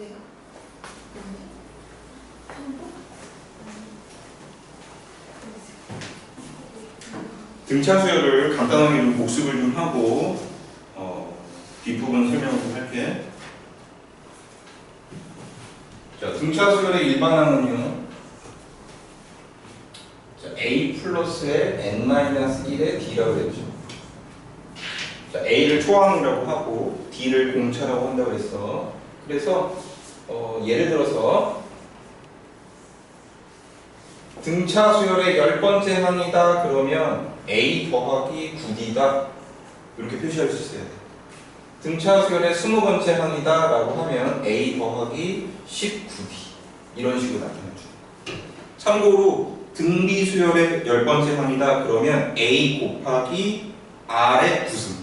내가? 등차 수열을 간단하게 좀 복습을 좀 하고 뒷부분 설명을 좀 할게. 자, 등차 수열의 일반항은요. 자, a 플러스의 n-1의 d라고 했죠. 자, a를 초항이라고 하고 d를 공차라고 한다고 했어. 그래서 예를 들어서 등차 수열의 10번째 항이다 그러면 a 더하기 9d다 이렇게 표시할 수 있어야 돼. 등차 수열의 20번째 항이다 라고 하면 a 더하기 19d 이런 식으로 나타내줘. 참고로 등비 수열의 10번째 항이다 그러면 a 곱하기 r의 9승,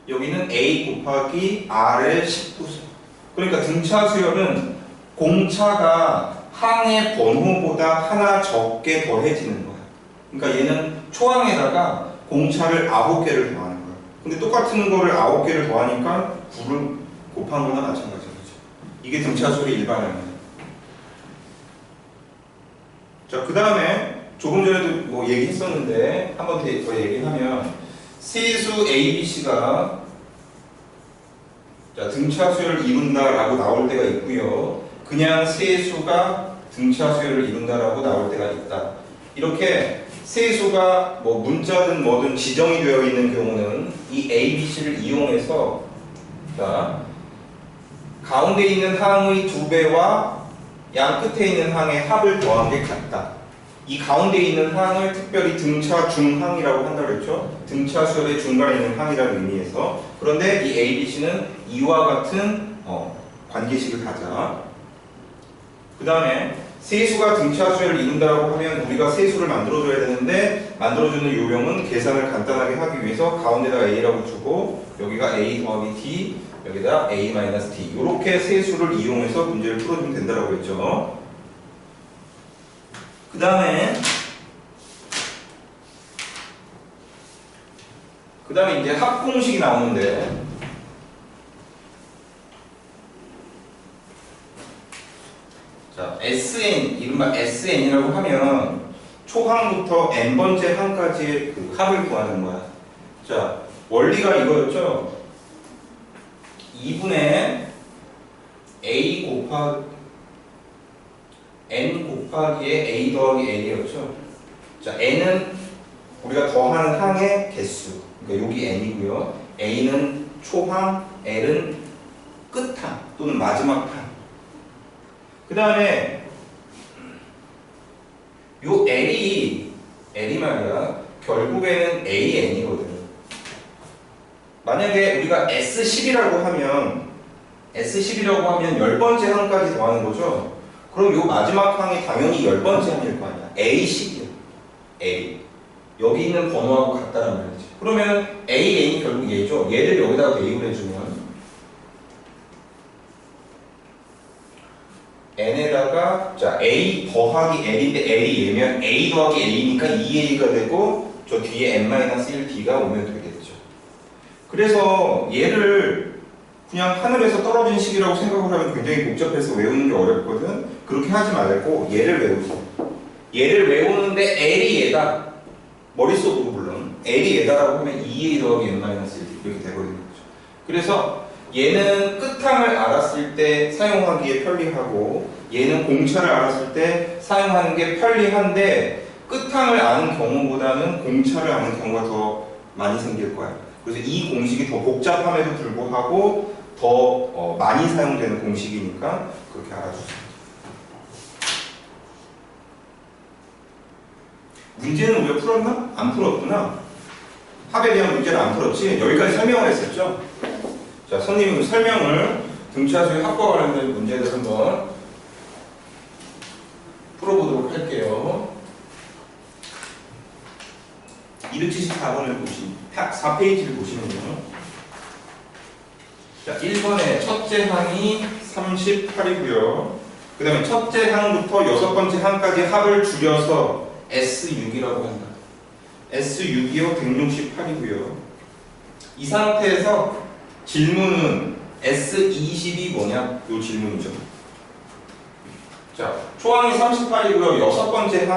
여기는 a 곱하기 r의 19승. 그러니까 등차 수열은 공차가 항의 번호보다 하나 적게 더해지는 거야. 그러니까 얘는 초항에다가 공차를 9개를 더하는 거야. 근데 똑같은 거를 9개를 더하니까 9를 곱한 거나 마찬가지야. 이게 등차 수열의 일반항이야. 자, 그 다음에 조금 전에도 뭐 얘기했었는데 한 번 더 얘기하면 세수 A, B, C가 자, 등차 수열을 이룬다라고 나올 때가 있고요. 그냥 세수가 등차 수열을 이룬다라고 나올 때가 있다. 이렇게 세수가 뭐 문자든 뭐든 지정이 되어 있는 경우는 이 A, B, C를 이용해서 자, 가운데 있는 항의 2배와 양 끝에 있는 항의 합을 더한 게 같다. 이 가운데 있는 항을 특별히 등차 중항이라고 한다고 했죠. 등차 수열의 중간에 있는 항이라는 의미에서. 그런데 이 A, B, C는 이와 같은 관계식을 가자. 그 다음에 세수가 등차 수열을 이룬다고 하면 우리가 세수를 만들어줘야 되는데 만들어주는 요령은 계산을 간단하게 하기 위해서 가운데다가 A라고 주고 여기가 A 더하기 D 여기다 A-D 이렇게 세수를 이용해서 문제를 풀어주면 된다고 했죠. 그 다음에 이제 합공식이 나오는데 자, SN, 이른바 SN이라고 하면 초항부터 n번째 항까지의 그 합을 구하는 거야. 자, 원리가 이거였죠. 2분의 a 곱하기 n 곱하기의 a 더하기 n이었죠. 자, n은 우리가 더하는 항의 개수, 그러니까 여기 n이고요. a는 초항, l은 끝항 또는 마지막 항. 그 다음에 요 L이 말이야 결국에는 AN이거든. 만약에 우리가 S10이라고 하면 10번째 항까지 더하는 거죠. 그럼 요 마지막 항이 당연히 10번째 항일 거 아니야. A10이야. A. 여기 있는 번호하고 같다는 말이지. 그러면 AN이 결국 얘죠. 얘를 여기다가 대입을 해주면 n에다가 자 a 더하기 l인데 l이 얘면 a 더하기 a니까 2a가 되고 저 뒤에 n-1d가 오면 되겠죠. 그래서 얘를 그냥 하늘에서 떨어진 식이라고 생각을 하면 굉장히 복잡해서 외우는 게 어렵거든. 그렇게 하지 말고 얘를 외우세요. 얘를 외우는데 l이 얘다. 머릿속으로 물론 l이 얘다라고 하면 2a 더하기 n-1d 이렇게 되거든요. 그래서 얘는 끝항을 알았을 때 사용하기에 편리하고 얘는 공차를 알았을 때 사용하는 게 편리한데 끝항을 아는 경우보다는 공차를 아는 경우가 더 많이 생길 거야. 그래서 이 공식이 더 복잡함에도 불구하고 더 많이 사용되는 공식이니까 그렇게 알아주세요. 문제는 우리가 풀었나? 안 풀었구나. 합에 대한 문제를 안 풀었지? 여기까지 설명을 했었죠? 자, 선생님 설명을 등차 수열 합과 관련된 문제들 한번 풀어보도록 할게요. 274번을 보시면 4페이지를 보시면요. 자, 1번에 첫째 항이 38이고요. 그 다음에 첫째 항부터 6번째 항까지 합을 줄여서 S6이라고 한다. S6이요 168이고요. 이 상태에서 질문은 S20이 뭐냐? 요 질문이죠. 자, 초항이 38이고요. 여섯 번째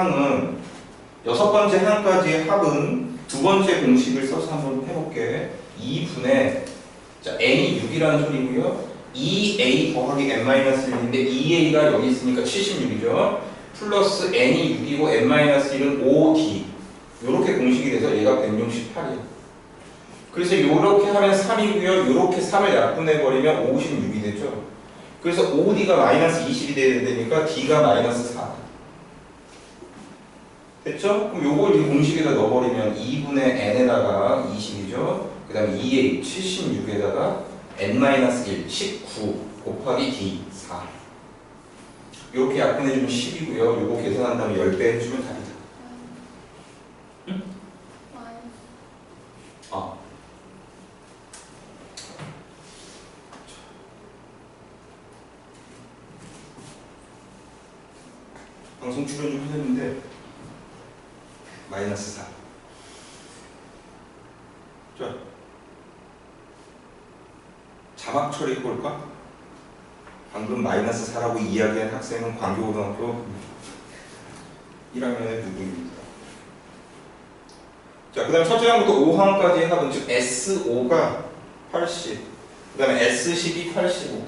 항까지의 합은 두 번째 공식을 써서 한번 해볼게. 2분의 자, n이 6이라는 소리고요. 2a 더하기 n-1인데 2a가 여기 있으니까 76이죠. 플러스 n이 6이고 n-1은 5d. 이렇게 공식이 돼서 얘가 168이에요. 그래서 이렇게 하면 3이고요. 이렇게 3을 약분해버리면 56이 되죠. 그래서 5d가 마이너스 20이 돼야 되니까 d가 마이너스 4. 됐죠? 그럼 요걸 이 공식에다 넣어버리면 2분의 n에다가 20이죠. 그 다음에 2a 76에다가 n-1 19 곱하기 d 4. 이렇게 약분해주면 10이고요. 요거 계산한 다음에 10배 해주면 답이다. 응? 방송 출연 좀 하셨는데 마이너스 4. 자, 자막 처리 볼까? 방금 마이너스 4라고 이야기한 학생은 광교고등학교 1학년의 누구입니다. 자, 그 다음에 첫째 항부터 5항까지의 합은 즉 S5가 80, 그 다음에 S10이 85.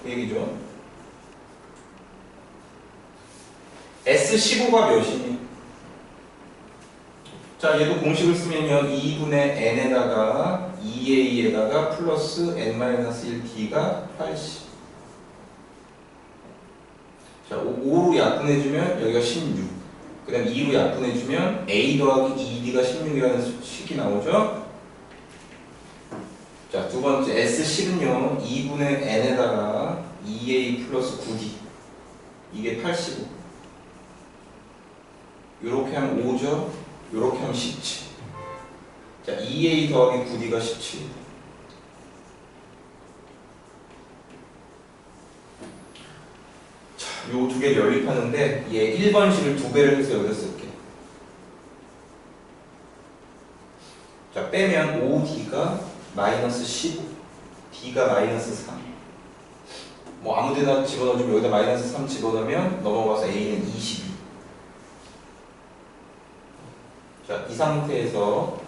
그 얘기죠. S15가 몇이니? 자, 얘도 공식을 쓰면요. 2분의 n에다가 2a에다가 플러스 n-1d가 80. 자, 5로 약분해주면 여기가 16. 그 다음 2로 약분해주면 a 더하기 2d가 16이라는 식이 나오죠. 자, 두 번째 S10은요. 2분의 n에다가 2a 플러스 9d. 이게 85. 요렇게 하면 5죠. 요렇게 하면 17. 자, 2a 더하기 9d가 17. 자, 요 두 개 연립하는데 얘 1번식을 두 배를 해서 여기다 쓸게. 자, 빼면 5d가 마이너스 15, d가 마이너스 3. 뭐 아무 데나 집어넣어주면 여기다 마이너스 3 집어넣으면 넘어가서 a는 22. 자, 이 상태에서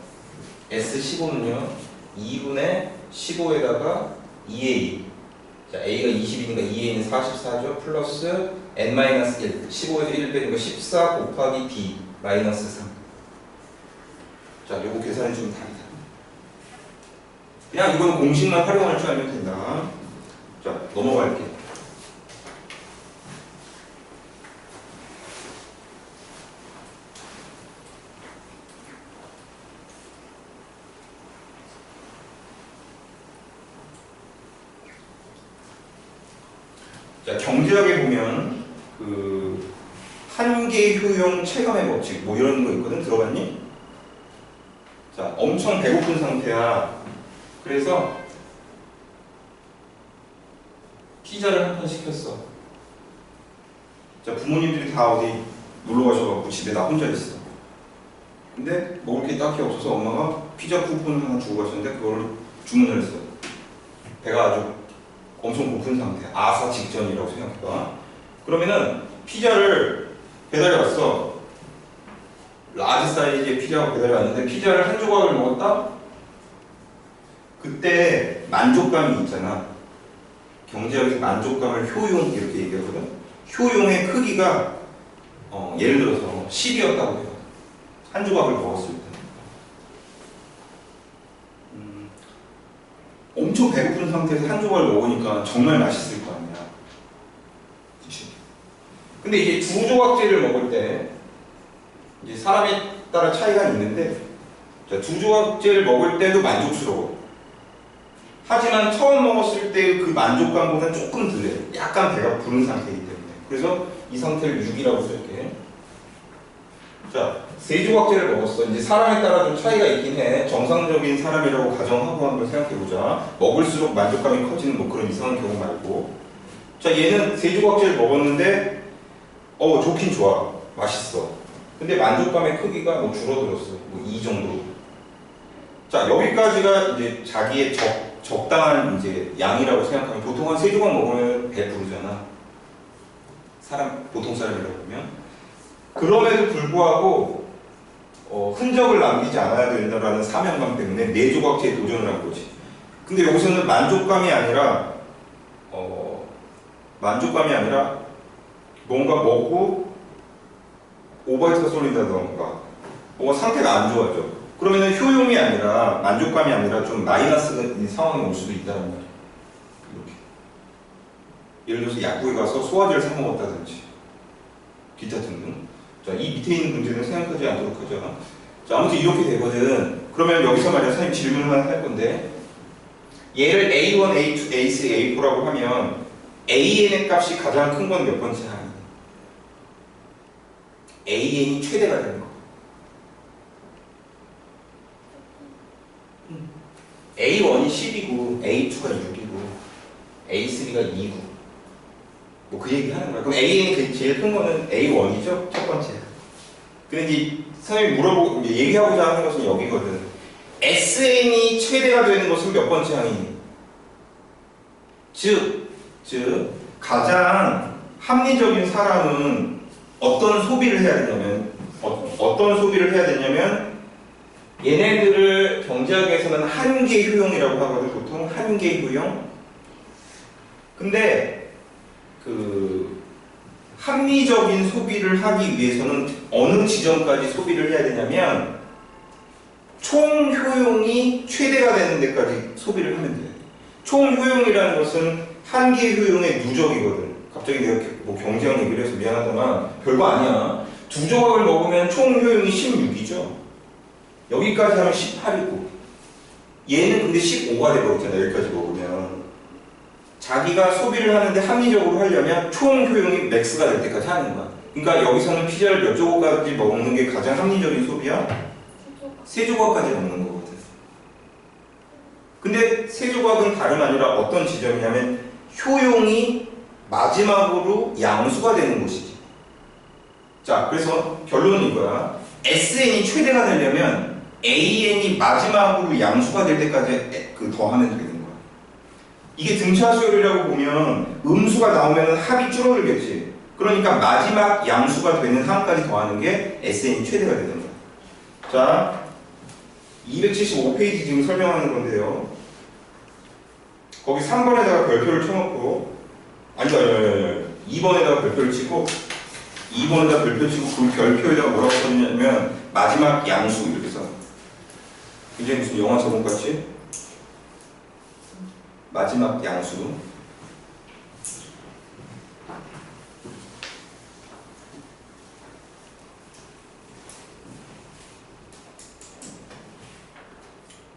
S15는요 2분의 15에다가 2a. 자, a가 20이니까 2a는 44죠. 플러스 n-1 15에서 1 빼니까 14 곱하기 d 마이너스 3. 자, 요거 계산해주면 답이다. 그냥 이거는 공식만 활용할 줄 알면 된다. 자, 넘어갈게. 자, 경제학에 보면 그 한계 효용 체감의 법칙 뭐 이런 거 있거든. 들어봤니? 자, 엄청 배고픈 상태야. 그래서 피자를 한 판 시켰어. 자, 부모님들이 다 어디 놀러 가셔가지고 집에 나 혼자 있어. 근데 먹을 게 딱히 없어서 엄마가 피자 쿠폰 하나 주고 가셨는데 그거를 주문을 했어. 배가 아주 엄청 고픈 상태, 아사 직전이라고 생각해봐. 그러면은 피자를 배달이 왔어. 라지 사이즈의 피자가 배달이 왔는데 피자를 한 조각을 먹었다? 그때 만족감이 있잖아. 경제학에서 만족감을 효용 이렇게 얘기하거든. 효용의 크기가 예를 들어서 10이었다고 해요. 한 조각을 먹었을 때. 엄청 배고픈 상태에서 한 조각을 먹으니까 정말 맛있을 거 아니야. 그치? 근데 이제 두 조각째를 먹을 때 이제 사람에 따라 차이가 있는데 자, 두 조각째를 먹을 때도 만족스러워. 하지만 처음 먹었을 때 그 만족감보다는 조금 덜해. 약간 배가 부른 상태이기 때문에. 그래서 이 상태를 6이라고 쓸게. 자, 세 조각째를 먹었어. 이제 사람에 따라 좀 차이가 있긴 해. 정상적인 사람이라고 가정하고 한번 생각해보자. 먹을수록 만족감이 커지는 뭐 그런 이상한 경우 말고. 자, 얘는 세 조각째를 먹었는데 좋긴 좋아. 맛있어. 근데 만족감의 크기가 뭐 줄어들었어. 뭐 이 정도. 자, 여기까지가 이제 자기의 적당한 이제 양이라고 생각하면 보통 한 3조각 먹으면 배 부르잖아. 보통 사람이라고 보면. 그럼에도 불구하고 흔적을 남기지 않아야 된다라는 사명감 때문에 4조각제에 도전을 한 거지. 근데 여기서는 만족감이 아니라 뭔가 먹고 오바이트가 쏠린다던가 뭔가 상태가 안 좋아져. 그러면은 효용이 아니라 만족감이 아니라 좀 마이너스 상황이 올 수도 있다는 말이야. 이렇게. 예를 들어서 약국에 가서 소화제를 사 먹었다든지 기타 등등. 자, 이 밑에 있는 문제는 생각하지 않도록 하죠. 자, 아무튼 이렇게 되거든. 그러면 여기서 말이야 선생님 질문을 할 건데 얘를 A1, A2, A3, A4라고 하면 AN의 값이 가장 큰 건 몇 번째 항이에요? AN이 최대가 되는 거. A1이 10이고 A2가 6이고 A3가 2고 뭐 그 얘기 하는 거야. 그럼 AN이 제일 큰 거는 A1이죠? 첫 번째. 근데 이제 선생님이 물어보고 얘기하고자 하는 것은 여기거든. SN이 최대가 되는 것은 몇 번째 항이니? 즉 가장 합리적인 사람은 어떤 소비를 해야 되냐면 얘네들을 경제학에서는 한계 효용이라고 하거든. 보통 한계 효용. 근데 그 합리적인 소비를 하기 위해서는 어느 지점까지 소비를 해야 되냐면 총 효용이 최대가 되는 데까지 소비를 하면 돼. 총 효용이라는 것은 한계 효용의 누적이거든. 갑자기 내가 뭐 경제학 얘기를 해서 미안하지만 별거 아니야. 2조각을 먹으면 총 효용이 16이죠. 여기까지 하면 18이고 얘는 근데 15가 돼버렸잖아. 여기까지 먹으면 자기가 소비를 하는데 합리적으로 하려면 총 효용이 맥스가 될 때까지 하는 거야. 그러니까 여기서는 피자를 몇 조각까지 먹는 게 가장 합리적인 소비야? 3조각까지 먹는 거거든. 근데 3조각은 다름 아니라 어떤 지점이냐면 효용이 마지막으로 양수가 되는 곳이지. 자, 그래서 결론은 이거야. SN이 최대가 되려면 AN이 마지막으로 양수가 될 때까지 더하면 되는 거야. 이게 등차수열이라고 보면 음수가 나오면 합이 줄어들겠지. 그러니까 마지막 양수가 되는 항까지 더하는 게 SN이 최대가 되는 거야. 자, 275페이지 지금 설명하는 건데요. 거기 3번에다가 별표를 쳐놓고 아니 2번에다가 별표를 치고 2번에다 별표 치고 그 별표에다가 뭐라고 써냐면 마지막 양수 이렇게 써. 굉장히 무슨 영화 제목 같이? 마지막 양수.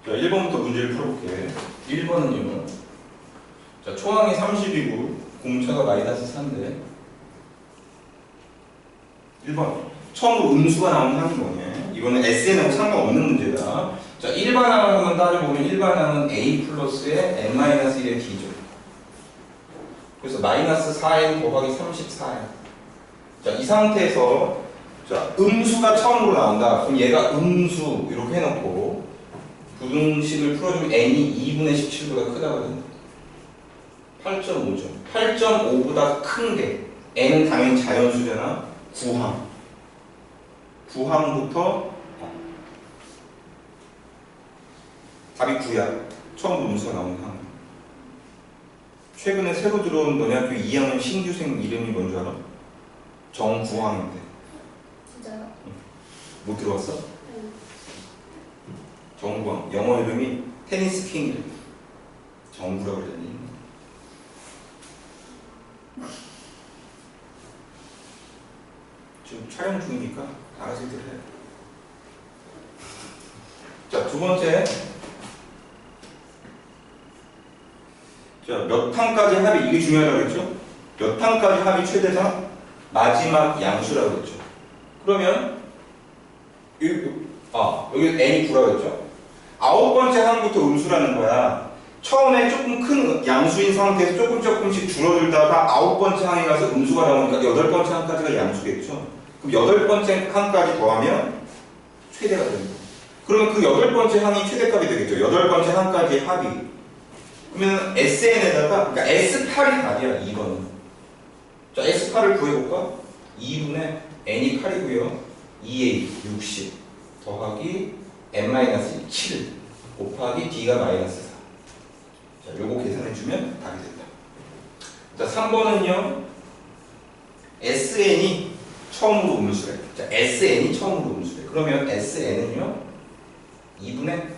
자, 1번부터 문제를 풀어볼게. 1번은요. 자, 초항이 30이고 공차가 마이너스 4인데 1번 처음으로 음수가 나오는 항이 뭐냐. 이거는 SN하고 상관없는 문제다. 자, 일반항을 한번 따져보면 일반항은 A 플러스에 N-1의 D죠. 그래서 마이너스 4N 곱하기 34N. 자, 이 상태에서 자, 음수가 처음으로 나온다. 그럼 얘가 음수 이렇게 해놓고 부등식을 풀어주면 N이 2분의 17보다 크다고 된다. 8.5죠. 8.5보다 큰 게 N은 당연히 자연수잖아. 9항부터 답이 9야. 처음 음수가 나오는 항. 최근에 새로 들어온 너네 학교 2학년 신규생 이름이 뭔지 알아? 정구항인데. 진짜요? 못 들어봤어? 정구항. 영어 이름이 테니스 킹 이름. 정구라고 그러니. 지금 촬영 중이니까 알아서 들어야 돼. 자, 두 번째. 자, 몇 항까지 합이, 이게 중요하다고 했죠? 몇 항까지 합이 최대다? 마지막 양수라고 했죠. 그러면, 여기 n이 9라고 했죠? 9번째 항부터 음수라는 거야. 처음에 조금 큰 양수인 상태에서 조금씩 줄어들다가 9번째 항에 가서 음수가 나오니까 8번째 항까지가 양수겠죠? 그럼 8번째 항까지 더하면 최대가 되는 거예요. 그러면 그 8번째 항이 최대값이 되겠죠? 8번째 항까지의 합이 그러면 SN에다가 그러니까 S8이 답이야 2번은. 자 S8을 구해볼까? 2분의 N이 8이고요 2A 60 더하기 N-1 7 곱하기 D가 마이너스 4. 자 요거 계산해주면 답이 된다. 자 3번은요 SN이 처음으로 음수래. 자 SN이 처음으로 음수래. 그러면 SN은요 2분의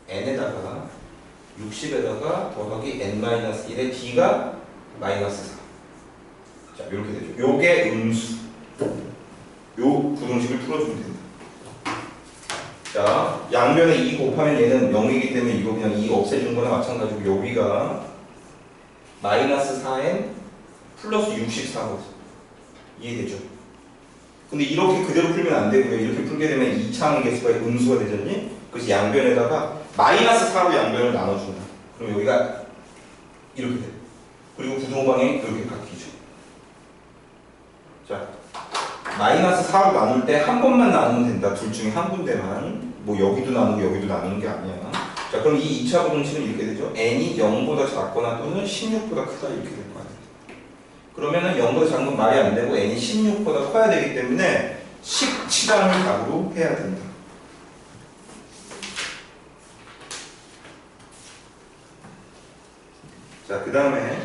N에다가 60에다가 더하기 N-1에 D가 마이너스 4. 자 이렇게 되죠. 요게 음수. 요 부등식을 풀어주면 된다. 자 양변에 2 곱하면 얘는 0이기 때문에 이거 그냥 2 없애준 거나 마찬가지고 여기가 마이너스 4n 플러스 64거든. 이해되죠? 근데 이렇게 그대로 풀면 안 되고요. 이렇게 풀게 되면 2차항 개수가 음수가 되잖니? 그래서 양변에다가 마이너스 4로 양변을 나눠준다. 그럼 여기가 이렇게 돼. 그리고 부동방에 이렇게 바뀌죠. 자, 마이너스 4로 나눌 때 한 번만 나누면 된다. 둘 중에 한 군데만. 뭐 여기도 나누고 여기도 나누는 게 아니야. 자, 그럼 이 2차 부등식은 이렇게 되죠. n이 0보다 작거나 또는 16보다 크다 이렇게 될 거 아니에요. 그러면은 0보다 작은 건 말이 안 되고 n이 16보다 커야 되기 때문에 17항을 답으로 해야 된다. 자, 그 다음에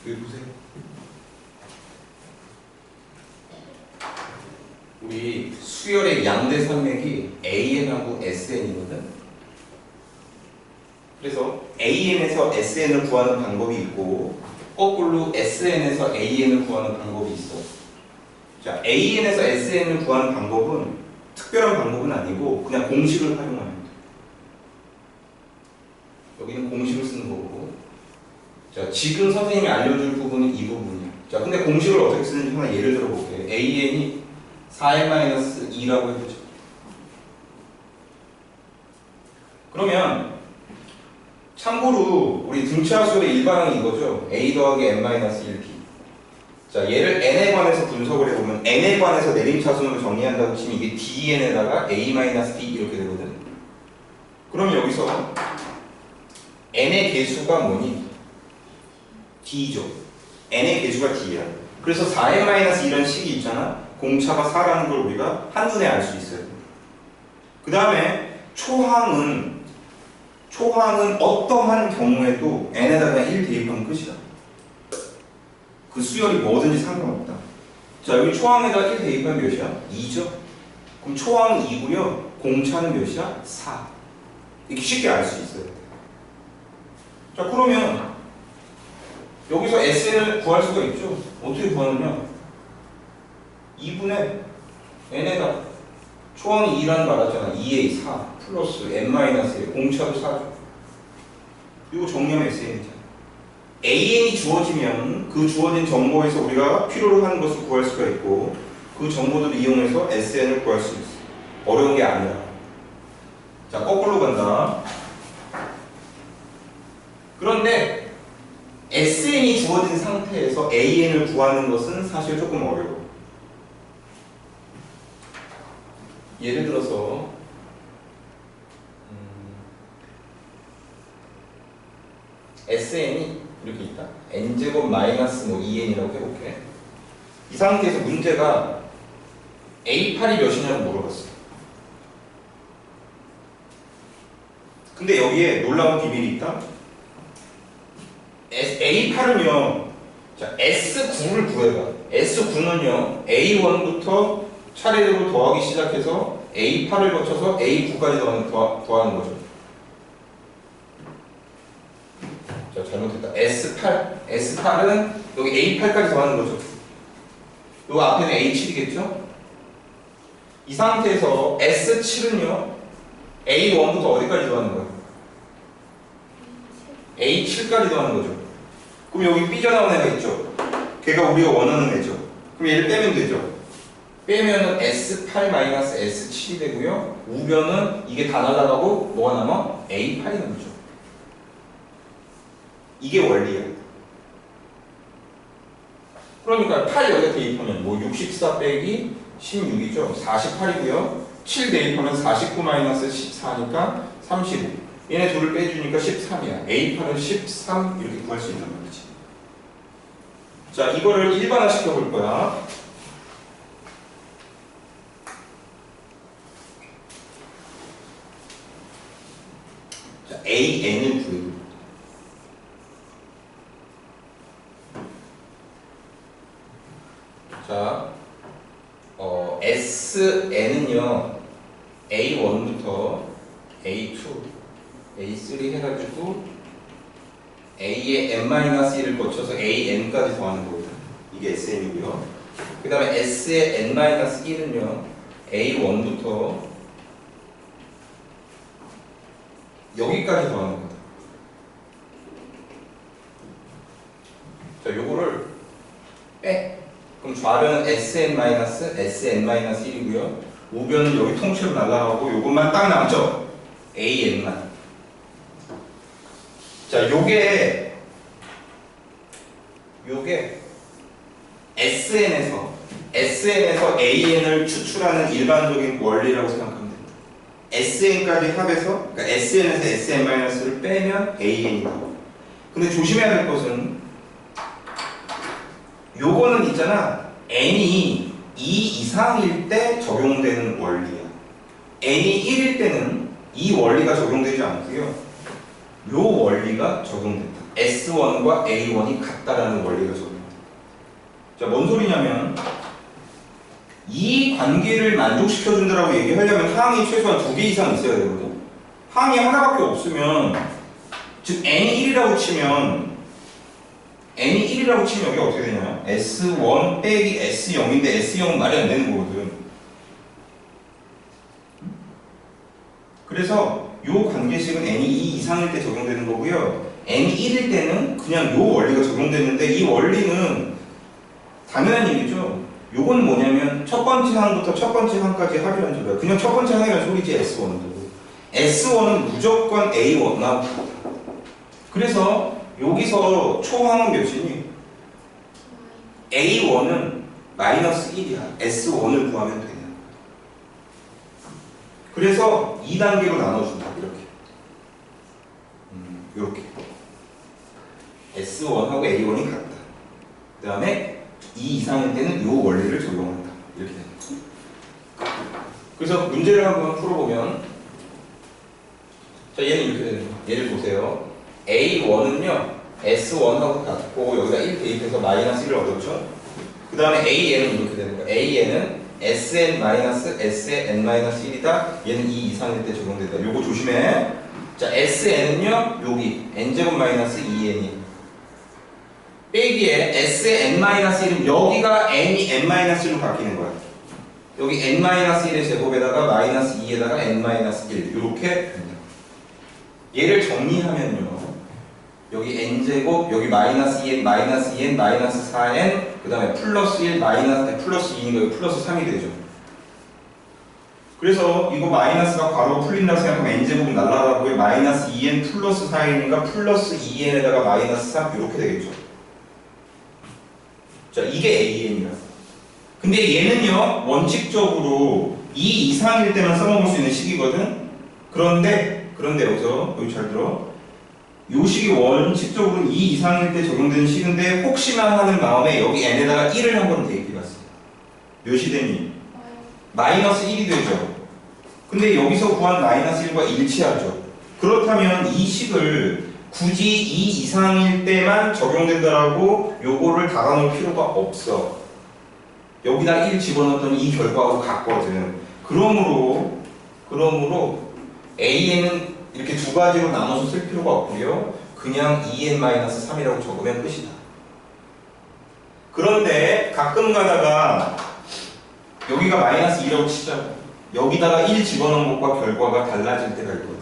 여기 보세요. 우리 수열의 양대 산맥이 AN하고 SN이거든. 그래서 AN에서 SN을 구하는 방법이 있고 거꾸로 SN에서 AN을 구하는 방법이 있어. 자, AN에서 SN을 구하는 방법은 특별한 방법은 아니고 그냥 공식을 활용하면 돼. 여기는 공식을 쓰는 거고. 자, 지금 선생님이 알려줄 부분은 이 부분이야. 자, 근데 공식을 어떻게 쓰는지 하나 예를 들어 볼게요. AN이 4n-2라고 해보죠. 그러면 참고로 우리 등차수의 일반항이 이거죠. A 더하기 n-1b. 자, 얘를 n에 관해서 분석을 해보면 n에 관해서 내림차순으로 정리한다고 치면 이게 dn에다가 a-b 이렇게 되거든. 그럼 여기서 n의 개수가 뭐니? d죠. n의 개수가 d야. 그래서 4n-1은 식이 있잖아. 공차가 4라는 걸 우리가 한눈에 알 수 있어요. 그 다음에 초항은 어떠한 경우에도 n에다가 1 대입하면 끝이다. 그 수열이 뭐든지 상관없다. 자, 여기 초항에다가 1 대입하면 몇이야? 2죠? 그럼 초항은 2고요. 공차는 몇이야? 4. 이렇게 쉽게 알 수 있어요. 자, 그러면 여기서 SN을 구할 수가 있죠? 어떻게 구하느냐? 2분의 n에다 초항이 2라는 말 하잖아. 2a 4 플러스 n-1 공차도 4죠. 이거 정리하면 SN이잖아. AN이 주어지면 그 주어진 정보에서 우리가 필요로 하는 것을 구할 수가 있고 그 정보들을 이용해서 SN을 구할 수 있어. 어려운 게 아니라. 자, 거꾸로 간다. 그런데 SN이 주어진 상태에서 AN을 구하는 것은 사실 조금 어려워. 예를 들어서 SN이 이렇게 있다. n제곱 마이너스 뭐 2n이라고 해볼게. 이 상태에서 문제가 A8이 몇이냐고 물어봤어. 근데 여기에 놀라운 비밀이 있다. A8은요, 자, S9를 구해봐. S9는요, A1부터 차례대로 더하기 시작해서 A8을 거쳐서 A9까지 더하는 거죠. 자, 잘못했다. S8은 여기 A8까지 더하는 거죠. 요 앞에는 A7이겠죠? 이 상태에서 S7은요, A1부터 어디까지 더하는 거예요? A7까지 더하는 거죠. 그럼 여기 삐져나온 애가 있죠? 걔가 우리가 원하는 애죠. 그럼 얘를 빼면 되죠. 빼면은 S8-S7이 되고요. 우변은 이게 다 날아가고 뭐가 남아? A8이 남죠. 이게 원리야. 그러니까 8 여기다 대입하면 뭐 64 빼기 16이죠. 48이고요. 7 대입하면 49 마이너스 14니까 35. 얘네 둘을 빼주니까 13이야. A8은 13 이렇게 구할 수 있단 말이지. 자, 이거를 일반화 시켜볼 거야. 자, AN을 구해볼게요. 자, SN은요, A1부터 A2, A3 해가지고 A의 n-1을 거쳐서 AN까지 더하는 거거든요. 이게 SN이고요. 그 다음에 S의 n-1은요, A1부터 여기까지 더하는 겁니다. 자, 요거를 빼. 그럼 좌변은 SN-1이고요. 우변은 여기 통째로 날라가고 요것만 딱 남죠? AN만. 자, 요게 SN에서 AN을 추출하는 일반적인 원리라고 생각하면 됩니다. SN까지 합해서, 그러니까 SN에서 SN-를 빼면 AN이다. 근데 조심해야 될 것은 요거는 있잖아. n이 2 이상일 때 적용되는 원리야. n이 1일 때는 이 원리가 적용되지 않고요. 요 원리가 적용된다. S1과 A1이 같다라는 원리가 적용된다. 자, 뭔 소리냐면 이 관계를 만족시켜준다라고 얘기하려면 항이 최소한 2개 이상 있어야 되거든. 항이 하나밖에 없으면, 즉 n이 1이라고 치면 여기가 어떻게 되냐면 S1 빼기 S0인데 S0은 말이 안 되는 거거든. 그래서 요 관계식은 n이 2 이상일 때 적용되는 거고요. n이 1일 때는 그냥 요 원리가 적용되는데, 이 원리는 당연한 얘기죠. 요건 뭐냐면 첫 번째 항부터 첫 번째 항까지 합이라는 소리야. 그냥 첫 번째 항이라는 소리지. S1은 무조건 A1하고 같다. 그래서 여기서 초항은 몇이니? A1은 마이너스 1이야. S1을 구하면 되냐. 그래서 2단계로 나눠준다. 이렇게. S1하고 A1이 같다. 그 다음에 2 이상일 때는 이 원리를 적용한다. 이렇게 됩니다. 그래서 문제를 한번 풀어보면, 자, 얘는 이렇게 되는 거예요. 얘를 보세요. A1은요, S1하고 같고, 여기다 1 대입해서 마이너스 1을 얻었죠? 그 다음에 AN은 이렇게 되는 거예요. AN은 SN-S의 n-1이다. 얘는 2 이상일 때 적용된다. 요거 조심해. 자, SN은요, 여기 n제곱 마이너스 2n이. 빼기에 S의 n-1은 여기가 n이 n-1로 바뀌는 거야. 여기 n-1의 제곱에다가 마이너스 2에다가 n-1 이렇게 됩니다. 얘를 정리하면요, 여기 n제곱, 여기 마이너스 2n, 마이너스 2n, 마이너스 4n, 그 다음에 플러스 1, 플러스 2니까 여기 플러스 3이 되죠. 그래서 이거 마이너스가 괄호 풀린다고 생각하면 n제곱은 날라가고요. 마이너스 2n 플러스 4n이니까 플러스 2n에다가 마이너스 3 이렇게 되겠죠. 자, 이게 AN이야. 근데 얘는요, 원칙적으로 2 이상일 때만 써먹을 수 있는 식이거든. 그런데 여기서 여기 잘 들어. 요 식이 원칙적으로 2 이상일 때 적용되는 식인데, 혹시나 하는 마음에 여기 n에다가 1을 한번 대입해봤어. 몇이 되니? 마이너스 1이 되죠. 근데 여기서 구한 마이너스 1과 일치하죠. 그렇다면 이 식을 굳이 2 이상일 때만 적용된다라고 요거를 달아놓을 필요가 없어. 여기다 1 집어넣었더니 이 결과하고 같거든. 그러므로 AN은 이렇게 두 가지로 나눠서 쓸 필요가 없고요. 그냥 2n-3이라고 적으면 끝이다. 그런데 가끔 가다가 여기가 마이너스 2라고 치자고. 여기다가 1 집어넣은 것과 결과가 달라질 때가 있거든.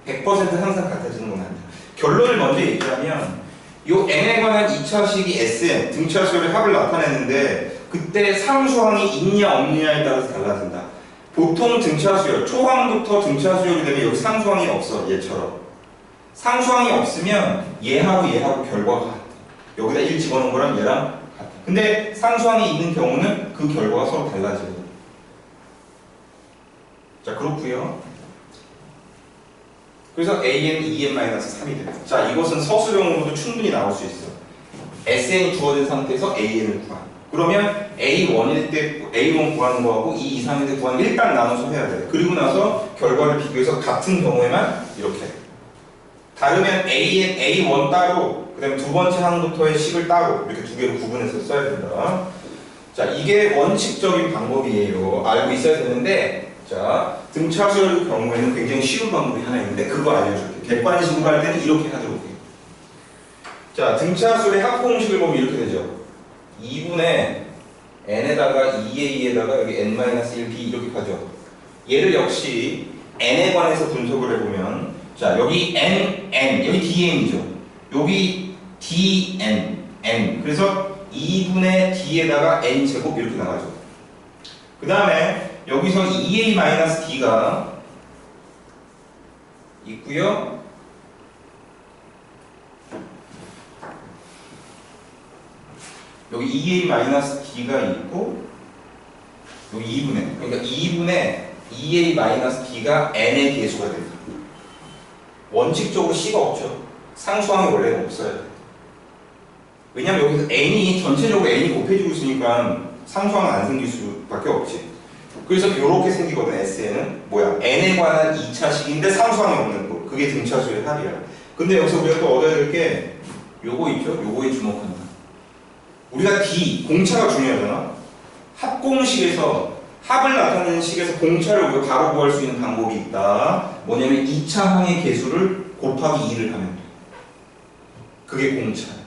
100% 항상 같아지는 건 아니야. 결론을 먼저 얘기하면, 요 n에 관한 2차식이 SN, 등차수열의 합을 나타내는데, 그때 상수항이 있냐 없느냐에 따라서 달라진다. 보통 등차수열, 초항부터 등차수열이 되면 여기 상수항이 없어. 얘처럼. 상수항이 없으면 얘하고 결과가 같아. 여기다 1 집어넣은 거랑 얘랑 같아. 근데 상수항이 있는 경우는 그 결과가 서로 달라져요. 자, 그렇고요. 그래서 AN, 2n-3이 돼요. 자, 이것은 서술형으로도 충분히 나올 수 있어. SN이 주어진 상태에서 AN을 구한. 그러면 A1일 때 A1 구하는 거하고 E 이상일 때 구하는 거 일단 나눠서 해야 돼. 그리고 나서 결과를 비교해서 같은 경우에만 이렇게. 다르면 AN, A1 따로, 그 다음에 두 번째 항부터의 식을 따로 이렇게 두 개로 구분해서 써야 된다. 자, 이게 원칙적인 방법이에요. 알고 있어야 되는데, 자, 등차수열 경우에는 굉장히 쉬운 방법이 하나 있는데 그거 알려줄게. 객관식으로 할 때는 이렇게 하도록 해요. 자, 등차수열의 합공식을 보면 이렇게 되죠. 2분의 n에다가 2a에다가 여기 n-1b 이렇게 가죠. 얘를 역시 n에 관해서 분석을 해보면, 자, 여기 n, 여기 dn이죠. 여기 dn, n. 그래서 2분의 d에다가 n제곱 이렇게 나가죠. 그 다음에 여기서 2a-d가 있고요. 여기 2a-d가 있고 여기 2분의, 그러니까 2분의 2a-d가 n의 계수가 됩니다. 원칙적으로 c가 없죠. 상수항이 원래는 없어요. 왜냐면 여기서 n이 전체적으로 n이 곱해지고 있으니까 상수항은 안 생길 수밖에 없지. 그래서 이렇게 생기거든. SN은 뭐야? n에 관한 2차식인데 상수항이 없는 거. 그게 등차수의 합이야. 근데 여기서 우리가 또 얻어야 될 게 요거 있죠? 요거에 주목한다. 우리가 D, 공차가 중요하잖아. 합공식에서 합을 나타내는 식에서 공차를 우리가 바로 구할 수 있는 방법이 있다. 뭐냐면 2차 항의 개수를 곱하기 2를 하면 돼. 그게 공차야.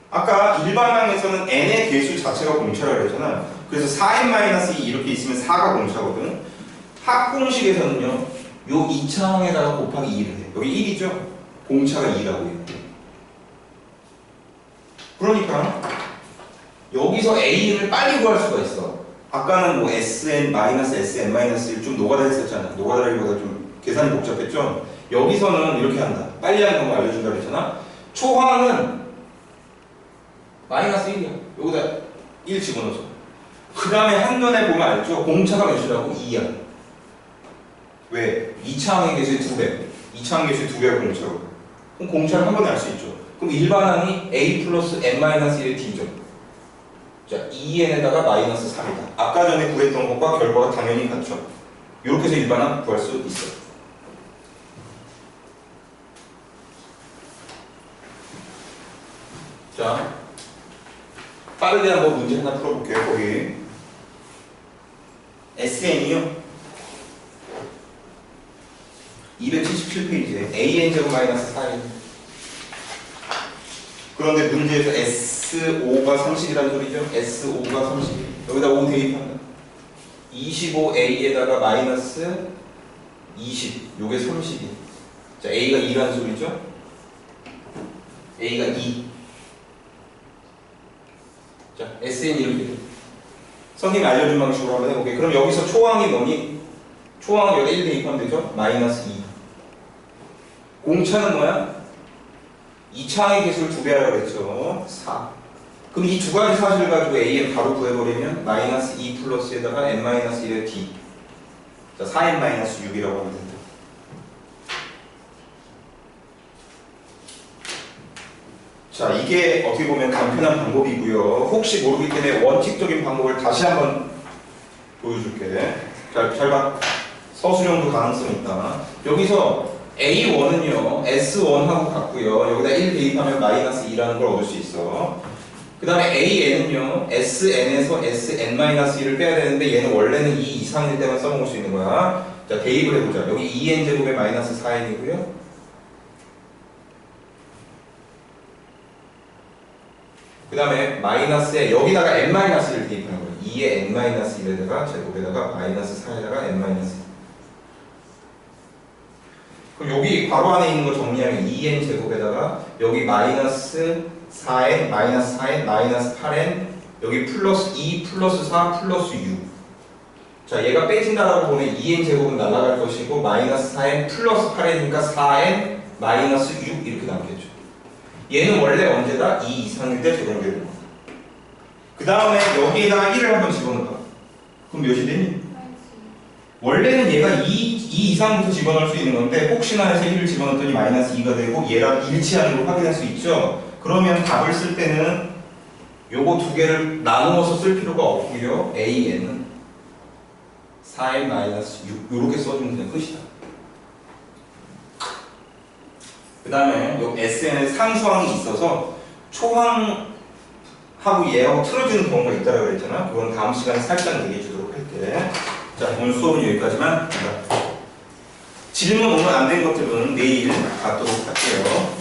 아까 일반 항에서는 n의 개수 자체가 공차라고 했잖아. 그래서 4n-2 이렇게 있으면 4가 공차거든. 합공식에서는요, 요 2차 항에다가 곱하기 2를 해. 여기 1이죠? 공차가 2라고 해요. 그러니까 여기서 AN을 빨리 구할 수가 있어. 아까는 뭐 SN-SN-1 좀 노가다 했었잖아. 노가다라기보다 좀 계산이 복잡했죠? 여기서는 이렇게 한다. 빨리 하는 방법 알려준다 그랬잖아. 초항은 -1이야. 여기다 1 집어넣어줘. 그 다음에 한눈에 보면 알죠? 공차가 몇이라고? 2야. 왜? 2차 항의 개수의 2배. 2차 항의 개수의 2배가 공차고. 그럼 공차를 한 번에 알 수 있죠. 그럼 일반 항이 A 플러스 n-1의 D죠. 자, 2n에다가 -3이다. 아까 전에 구했던 것과 결과가 당연히 같죠. 이렇게 해서 일반 항 구할 수 있어요. 자, 빠르게 한번 문제 하나 풀어볼게요. 거기 SN이요 277페이지에 AN제곱 -4n. 그런데 문제에서 S5가 30이라는 소리죠. S5가 30. 여기다 5 대입한다. 25A에다가 -20. 요게 30이. 자, A가 2라는 소리죠. A가 2. 자, SN 이렇게 돼. 선생님이 알려준 방식으로 한번 해볼게요. 그럼 여기서 초항이 뭐니? 초항은 여기다 1 대입하면 되죠? -2. 공차는 뭐야? 2차 항의 개수를 2배 하라고 그랬죠. 4. 그럼 이 두 가지 사실을 가지고 AN 바로 구해버리면 -2 플러스에다가 n-1의 D. 자, 4n-6이라고 하면 된다. 자, 이게 어떻게 보면 간편한 방법이고요. 혹시 모르기 때문에 원칙적인 방법을 다시 한번 보여줄게. 잘 봐. 서술형도 가능성이 있다. 여기서 A1은요, S1하고 같고요. 여기다 1 대입하면 -2라는 걸 얻을 수 있어. 그 다음에 AN은요, SN에서 SN-1을 빼야 되는데 얘는 원래는 2 이상일 때만 써먹을 수 있는 거야. 자, 대입을 해보자. 여기 2n제곱에 -4n이고요. 그 다음에 마이너스에 여기다가 n-를 대입하는 거예요. 2의 n-1에다가 제곱에다가 -4에다가 n-1. 그럼 여기 괄호 안에 있는 거 정리하면 2n 제곱에다가 여기 -4n, -4n, -8n, 여기 플러스 2 플러스 4 플러스 6. 자, 얘가 빼진다라고 보면 2n 제곱은 날아갈 것이고 -4n 플러스 8n이니까 4n -6 이렇게 남겠죠. 얘는 원래 언제다? 2 이상일 때 적용되는 거야. 그 다음에 여기에다가 1을 한번 집어넣어봐. 그럼 몇이 되니? 원래는 얘가 2 이상부터 집어넣을 수 있는 건데 혹시나 해서 1을 집어넣었더니 마이너스 2가 되고 얘랑 일치하는 걸 확인할 수 있죠. 그러면 답을 쓸 때는 요거 두 개를 나누어서 쓸 필요가 없고요. AN은 4N 마이너스 6 요렇게 써주면 그냥 끝이다. 그 다음에 요 SN에 상수항이 있어서 초항하고 얘하고 틀어지는 경우가 있다고 그랬잖아. 그건 다음 시간에 살짝 얘기해 주도록 할게. 자, 오늘 수업은 여기까지만. 질문 오늘 안 된 것들은 내일 받도록 할게요.